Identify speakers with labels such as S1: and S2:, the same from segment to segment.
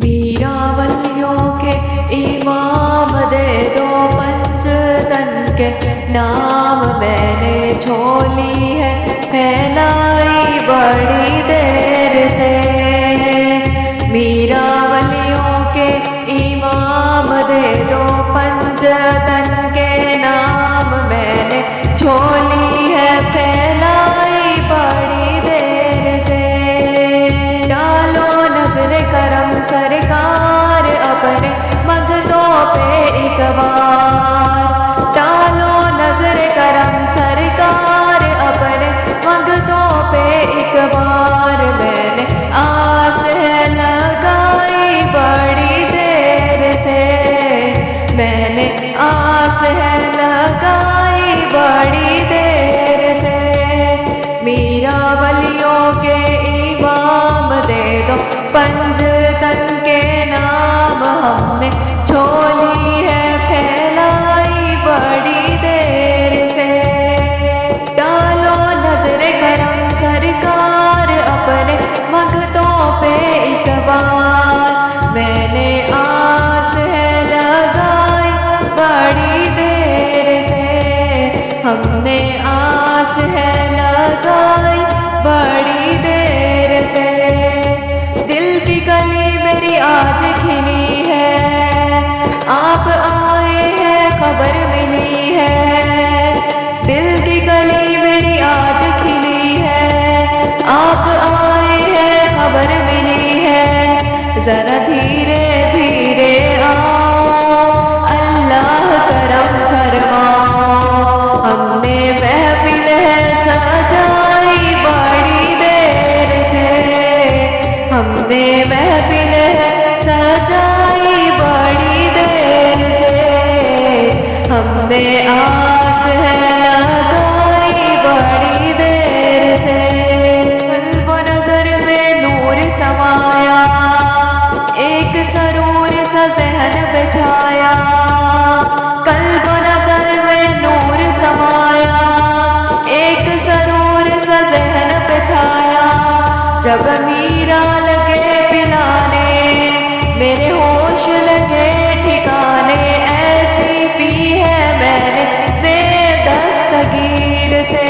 S1: میرا ولیوں کے امام دے دو پنج تن کے نام میں نے جھولی ہے پھیلائی بڑی دیر سے میرا ولیوں کے امام دے دو پنج تن کے نام میں نے جھولی ہے پھیلائی بڑی دیر سے ڈالو نظر کرم سرکار اپنے مگتوں پہ ایک بار ڈالو نظر کرم سرکار اپنے مگتوں پہ ایک بار میں نے آس ہے لگائی بڑی دیر سے میں نے آس ہے لگائی بڑی دیر سے میرا ولیوں کے امام دے دو پنج تن کے نام ہم نے جھولی ہے پھیلائی بڑی دیر سے ڈالو نظر کرم سرکار اپنے مگتوں پہ ایک بار میں نے آس ہے لگائی بڑی دیر سے ہم نے آس ہے لگائی بڑی دیر سے دل کی کلی میری آج کھلی ہے آپ آئے ہیں خبر ملی ہے دل کی کلی میری آج کھلی ہے آپ آئے ہیں خبر ملی ہے ذرا دھیرے دھیرے آؤ اللہ کرم فرماؤ ہم نے محفل ہے سجائی بڑی دیر سے ہم نے محفل ہے سجائی بڑی دیر سے ہم نے آس ہے لگائی بڑی دیر سے قلب و نظر میں نور سمایا ایک سرور سا ذہن بچھایا قلب و نظر میں نور سمایا ایک سرور سا ذہن بچھایا جب میرا لگے پلانے میرے ہوش لگے ٹھکانے ایسی پی ہے میں نے بے دستگیر سے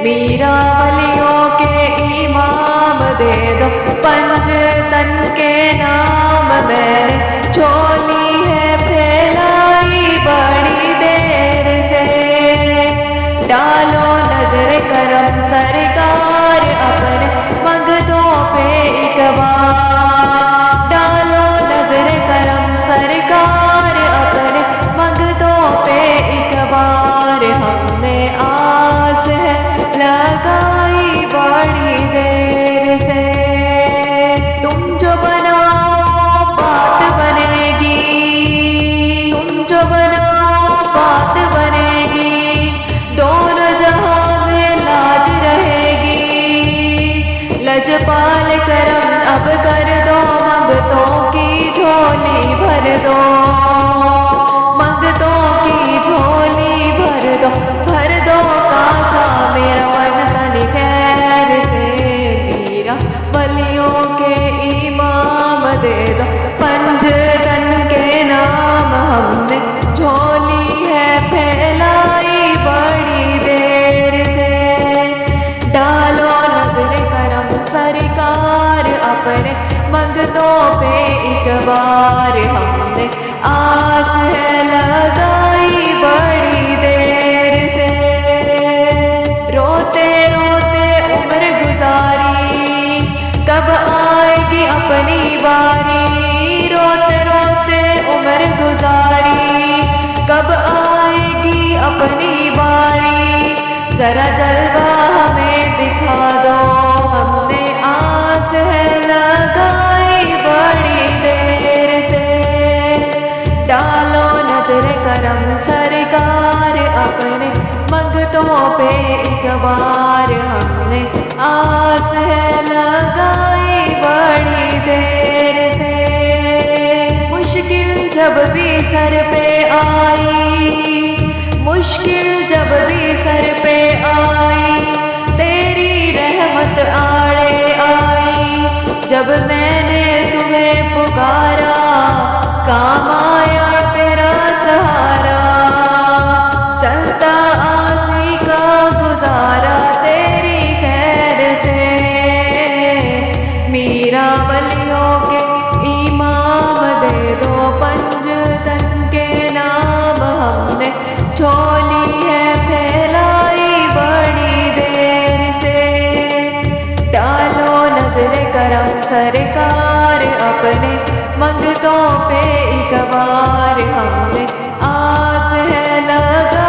S1: میرا ولیوں کے امام دے دو پنج تن کے نام میں نے جھولی ہے پھیلائی بڑی دیر سے ڈالو نظر کرم سرکار اپنے مگتوں پہ ایک بار ڈالو نظر کرم سرکار اپنے مگتوں پہ ایک بار ہم نے آس ہے لگائی بڑی دیر سے تم جو بناؤ بات بنے گی تم جو بناؤ بات بنے گی دونوں جہاں میں لاج رہے گی لجپال کرم اب کر دو منگتوں کی جھولی بھر دو منگتوں کی جھولی بھر دو کاسا میرا وجدان خیر سے میرا ولیوں کے امام دے دو پنج تن کے نام ہم نے جھولی ہے پھیلائی بڑی دیر سے ڈالو نظر کرم سرکار اپنے منگتوں پہ ایک بار ہم نے آس ہے لگائی بڑی دیر سے روتے روتے عمر گزاری کب آئے گی اپنی باری روتے روتے عمر گزاری کب آئے گی اپنی باری ذرا جلوہ ہمیں دکھا دو ہم نے آس ہے لگائی بڑی دیر سے ڈالو نظر کرم سرکار اپنے منگتوں پہ ایک بار ہم نے آس ہے لگائی بڑی دیر سے مشکل جب بھی سر پہ آئی مشکل جب بھی سر پہ آئی تیری رحمت آڑے آئی جب میں نے تمہیں کام آیا تیرا سہارا، چلتا آسی کا گزارا تیری خیر سے۔ میرا ولیوں کے امام دے دو، پنجتن کے نام ہم نے جھولی ہے پھیلائی بڑی دیر سے۔ ڈالو نظر کرم سرکار اپنے منگتوں پہ ایک بار، ہم نے آس ہے لگا